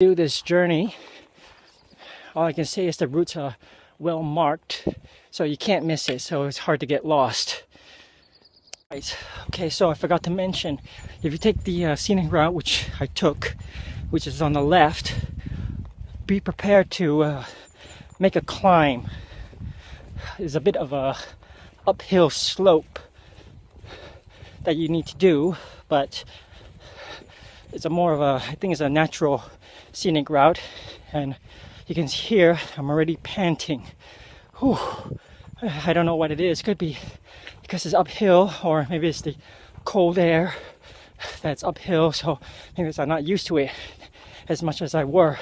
Do this journey. All I can say is the routes are well marked, so you can't miss it, so it's hard to get lost. Right. Okay, so I forgot to mention, if you take the scenic route, which I took, which is on the left, be prepared to make a climb. There's a bit of a uphill slope that you need to do, but it's a more of a, I think it's a natural scenic route, and you can hear I'm already panting. Whew. I don't know what it is. Could be because it's uphill, or maybe it's the cold air that's uphill, so maybe I'm not used to it as much as I were.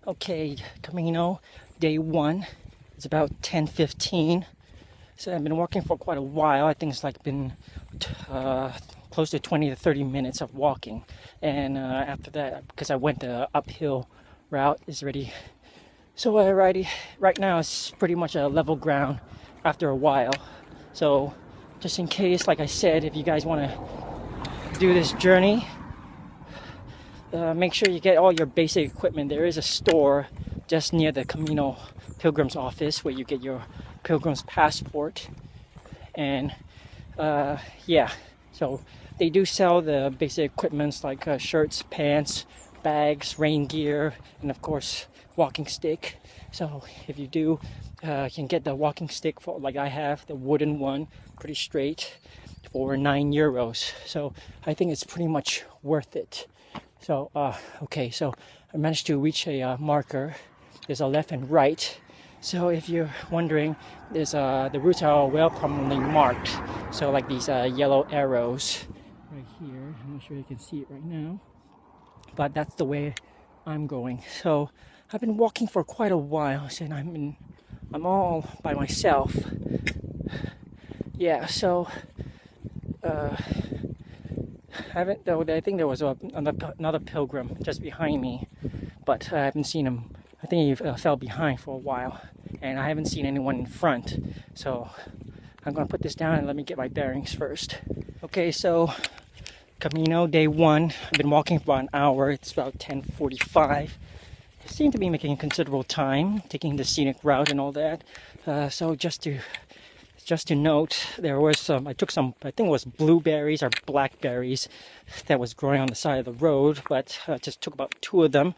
Okay, Camino, day 1. It's about 10:15. So I've been walking for quite a while. I think it's like been close to 20 to 30 minutes of walking. And after that, because I went the uphill route, is ready. So right now it's pretty much a level ground after a while. So just in case, like I said, if you guys want to do this journey, make sure you get all your basic equipment. There is a store just near the Camino Pilgrim's office where you get your Pilgrim's passport. And yeah, so they do sell the basic equipments like shirts, pants, bags, rain gear, and of course walking stick. So if you do, you can get the walking stick for, like I have, the wooden one, pretty straight, for €9. So I think it's pretty much worth it. So okay, so I managed to reach a marker. There's a left and right. So if you're wondering, there's the routes are well prominently marked. So like these yellow arrows right here. I'm not sure you can see it right now, but that's the way I'm going. So I've been walking for quite a while, and I'm all by myself. Yeah, so I think there was another pilgrim just behind me, but I haven't seen him. I think he fell behind for a while, and I haven't seen anyone in front. So I'm going to put this down and let me get my bearings first. Okay, so Camino, day 1. I've been walking for about an hour. It's about 10:45. I seem to be making considerable time, taking the scenic route and all that. So just to note, there was some, I think it was blueberries or blackberries that was growing on the side of the road, but I just took about 2 of them.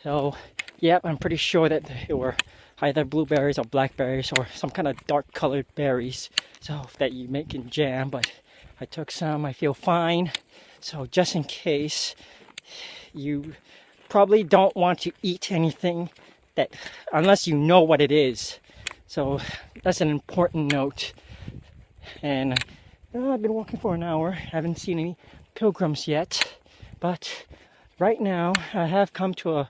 So, yeah, I'm pretty sure that they were either blueberries or blackberries or some kind of dark colored berries, so that you make in jam, but I took some. I feel fine. So just in case, you probably don't want to eat anything that, unless you know what it is. So that's an important note. And I've been walking for an hour. I haven't seen any pilgrims yet, but right now I have come to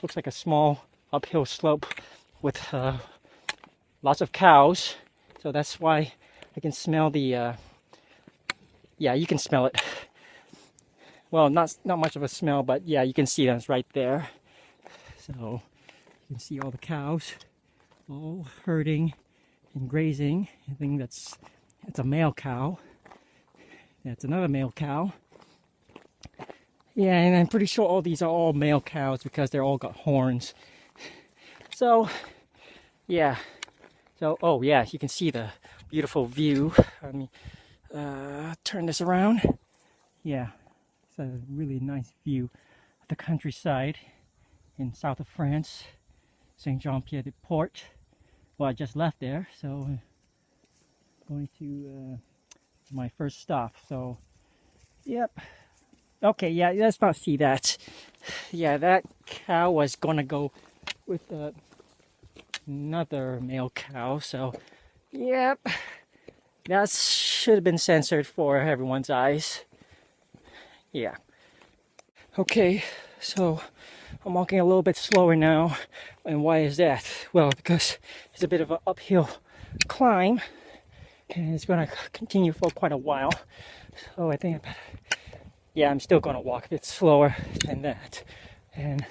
looks like a small uphill slope with lots of cows. So that's why I can smell the yeah, you can smell it. Well, not much of a smell, but yeah, you can see that it's right there. So you can see all the cows all herding and grazing. I think that's a male cow. That's another male cow. Yeah, and I'm pretty sure all these are all male cows because they're all got horns. So, yeah. So, oh yeah, you can see the beautiful view. Let me turn this around. Yeah, it's a really nice view of the countryside in south of France, Saint-Jean-Pied-de-Port. Well, I just left there, so I'm going to my first stop. So, yep. Okay, yeah, let's not see that. Yeah, that cow was gonna go with another male cow, so yep. That should have been censored for everyone's eyes. Yeah. Okay, so I'm walking a little bit slower now. And why is that? Well, because it's a bit of an uphill climb, and it's gonna continue for quite a while. So I think yeah, I'm still gonna walk a bit slower than that. And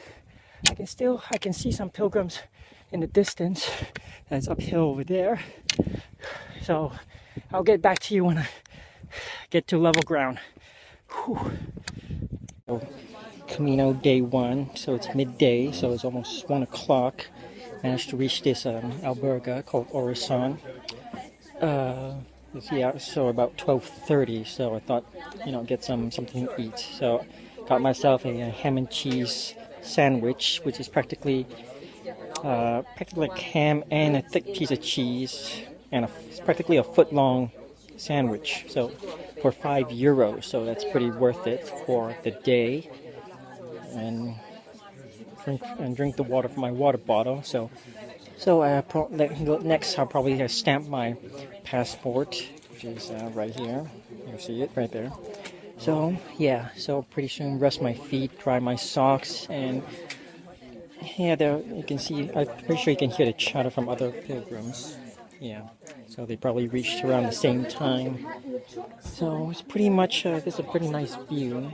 I can see some pilgrims in the distance. That's uphill over there. So I'll get back to you when I get to level ground. Whew. Camino day 1, so it's midday, so it's almost 1 o'clock. Managed to reach this albergue called Orison. Yeah, so about 12:30. So I thought, get something to eat. So got myself a ham and cheese sandwich, which is practically like ham and a thick piece of cheese, and it's practically a foot-long sandwich. So for €5, so that's pretty worth it for the day. And drink the water from my water bottle. So next I'll probably stamp my passport, which is right here. You see it right there. So yeah, so pretty soon rest my feet, dry my socks, and yeah, there you can see. I'm pretty sure you can hear the chatter from other pilgrims. Yeah, so they probably reached around the same time. So it's pretty much this is a pretty nice view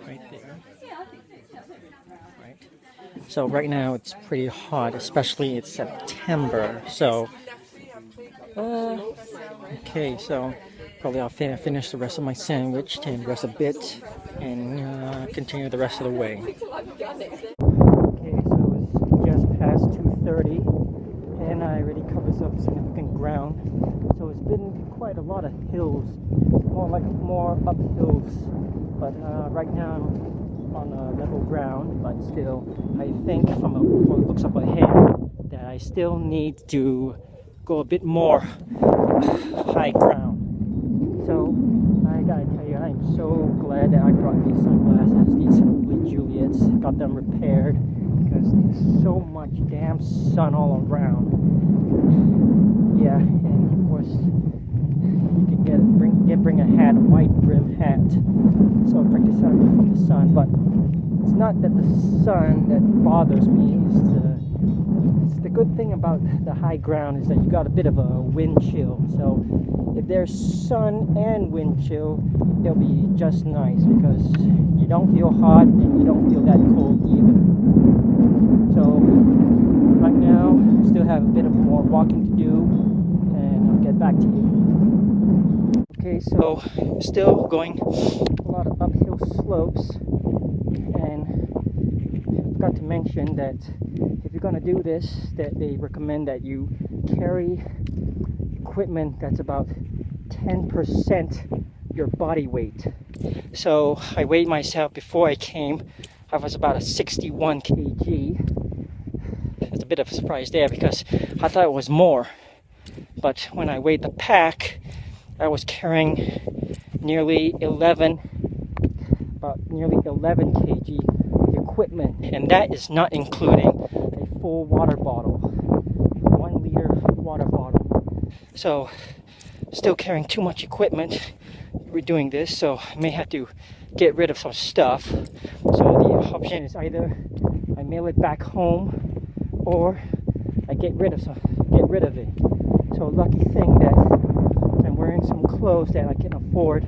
right there. Right. So right now it's pretty hot, especially it's September. So okay, so probably I'll finish the rest of my sandwich, and rest a bit, and continue the rest of the way. Okay, so it's just past 2:30, and I already covered some significant ground. So it's been quite a lot of hills, more up hills. But right now I'm on level ground, but still, I think from what looks up ahead that I still need to go a bit more high ground. So I gotta tell you, I'm so glad that I brought these sunglasses, these Blue Juliets, got them repaired, because there's so much damn sun all around. Yeah, and of course you can bring a hat, a wide brim hat, so protect yourself from the sun. But it's not that the sun that bothers me. It's the good thing about the high ground is that you got a bit of a wind chill. So if there's sun and wind chill, it'll be just nice, because you don't feel hot and you don't feel that cold either. So right now, still have a bit of more walking to do, and I'll get back to you. Okay, so still going a lot of uphill slopes, and I forgot to mention that if you're going to do this, that they recommend that you carry equipment that's about 10% your body weight. So I weighed myself before I came. I was about a 61 kg. It's a bit of a surprise there, because I thought it was more. But when I weighed the pack, I was carrying nearly 11 kg of equipment, and that is not including a full water bottle, 1 liter water bottle. So still carrying too much equipment. We're doing this, so I may have to get rid of some stuff. So the option is either I mail it back home, or I get rid of it. So lucky thing that I'm wearing some clothes that I can afford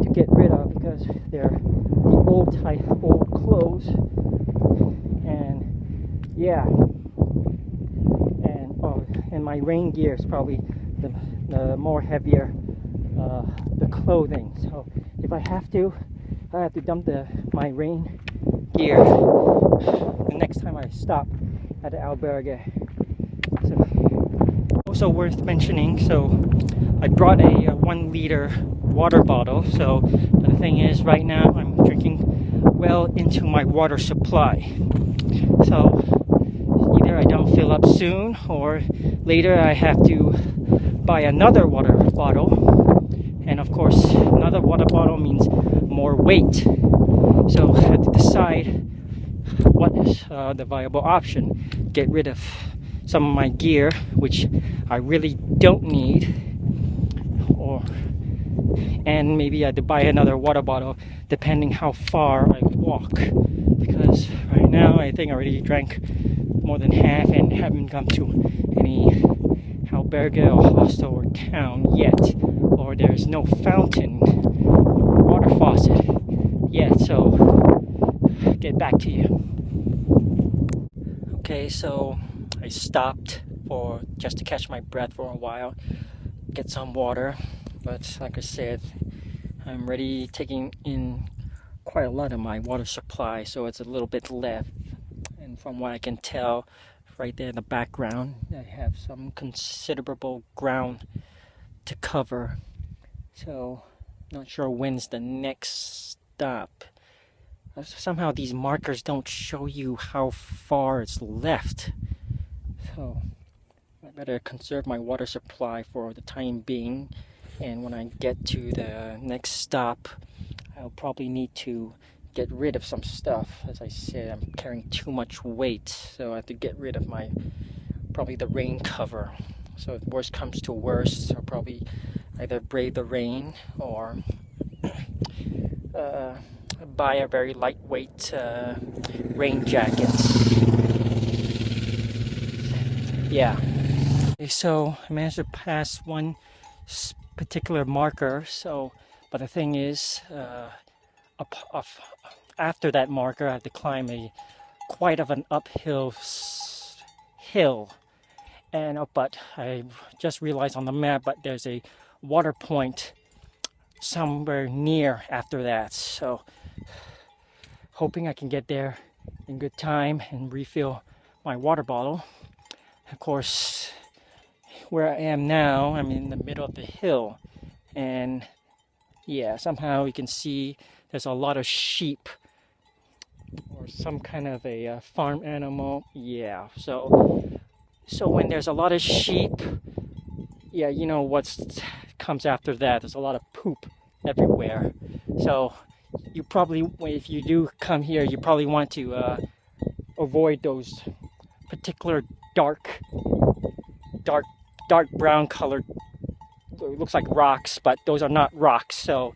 to get rid of, because they're the old clothes. And yeah, and my rain gear is probably the more heavier the clothing. So if I have to dump my rain gear the next time I stop at the albergue. So also worth mentioning, so I brought a 1 liter water bottle. So the thing is, right now I'm drinking well into my water supply. So either I don't fill up soon, or later I have to buy another water bottle. And of course, another water bottle means more weight. So I had to decide what is the viable option. Get rid of some of my gear, which I really don't need, and maybe I had to buy another water bottle depending how far I walk, because right now I think I already drank more than half and haven't come to any albergue or hostel or town yet, or there's no fountain or water faucet yet. So get back to you. Okay, so I stopped just to catch my breath for a while, get some water. But like I said, I'm already taking in quite a lot of my water supply, so it's a little bit left. And from what I can tell, right there in the background, I have some considerable ground to cover. So, not sure when's the next stop. Somehow these markers don't show you how far it's left. So, I better conserve my water supply for the time being. And when I get to the next stop, I'll probably need to get rid of some stuff. As I said, I'm carrying too much weight, so I have to get rid of probably the rain cover. So if worst comes to worst, I'll probably either brave the rain or buy a very lightweight rain jacket. Yeah. So I managed to pass one particular marker. But the thing is, after that marker, I have to climb quite of an uphill hill. But I just realized on the map, but there's a water point somewhere near after that. So, hoping I can get there in good time and refill my water bottle. Of course, where I am now, I'm in the middle of the hill, and yeah, somehow you can see there's a lot of sheep or some kind of a farm animal. Yeah, so when there's a lot of sheep, yeah, you know what comes after that. There's a lot of poop everywhere. So you probably, if you do come here, you probably want to avoid those particular dark brown colored, it looks like rocks, but those are not rocks. So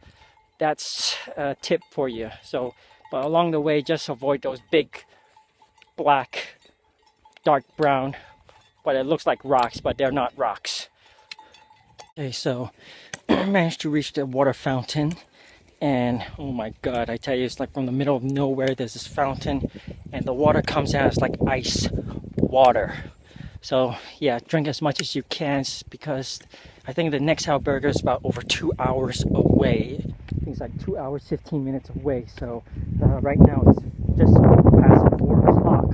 that's a tip for you. So, but along the way, just avoid those big black, dark brown, but it looks like rocks, but they're not rocks. Okay, so I managed to reach the water fountain, and oh my god, I tell you, it's like from the middle of nowhere. There's this fountain, and the water comes out, it's like ice water. So yeah, drink as much as you can, because I think the next albergue is about over 2 hours away. I think it's like 2 hours 15 minutes away. So right now it's just past 4 o'clock.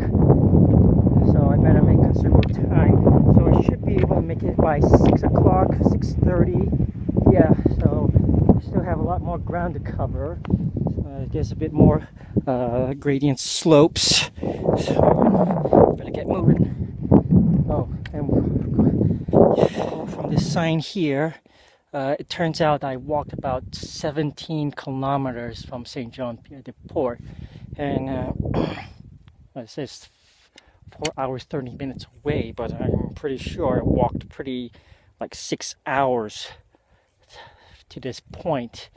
So I better make considerable time. So I should be able to make it by 6 o'clock, 6:30. Yeah, so I still have a lot more ground to cover. I guess a bit more gradient slopes. So better get moving. Oh, and from this sign here, it turns out I walked about 17 kilometers from St. Jean-Pied-de-Port, and it says 4 hours 30 minutes away, but I'm pretty sure I walked like 6 hours to this point,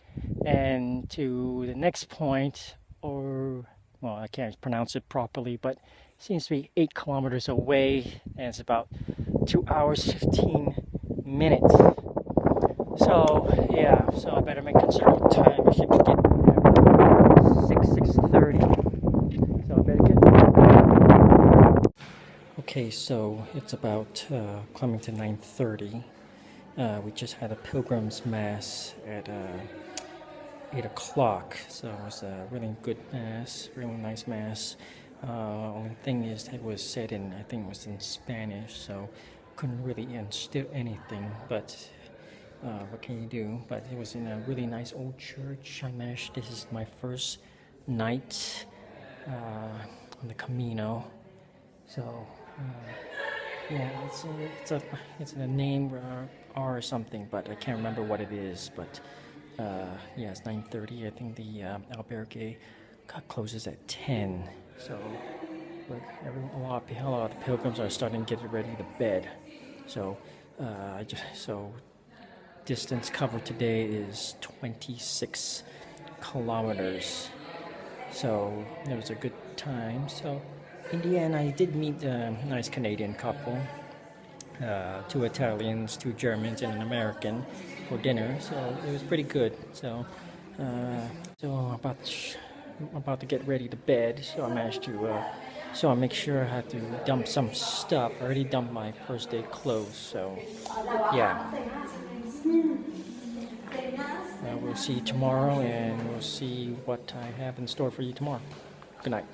and to the next point, or well, I can't pronounce it properly, but seems to be 8 kilometers away, and it's about 2 hours 15 minutes. So yeah, so I better make considerable time. I should be getting there 6:30. So I better get. Okay, so it's about coming to 9:30. We just had a pilgrim's mass at 8 o'clock, so it was a really good mass, really nice mass. Only thing is, it was said in, I think it was in Spanish, so couldn't really understand anything, but what can you do? But it was in a really nice old church. This is my first night on the Camino, so yeah, it's a name or something, but I can't remember what it is. But yeah, it's 9:30. I think the albergue closes at 10. So a lot of the pilgrims are starting to get ready to bed. So distance covered today is 26 kilometers. So it was a good time. So in the end, I did meet a nice Canadian couple, 2 Italians, 2 Germans, and an American for dinner. So it was pretty good. So I'm about to get ready to bed. So I managed to. So I make sure I have to dump some stuff. I already dumped my first day clothes. So yeah. we'll see you tomorrow, and we'll see what I have in store for you tomorrow. Good night.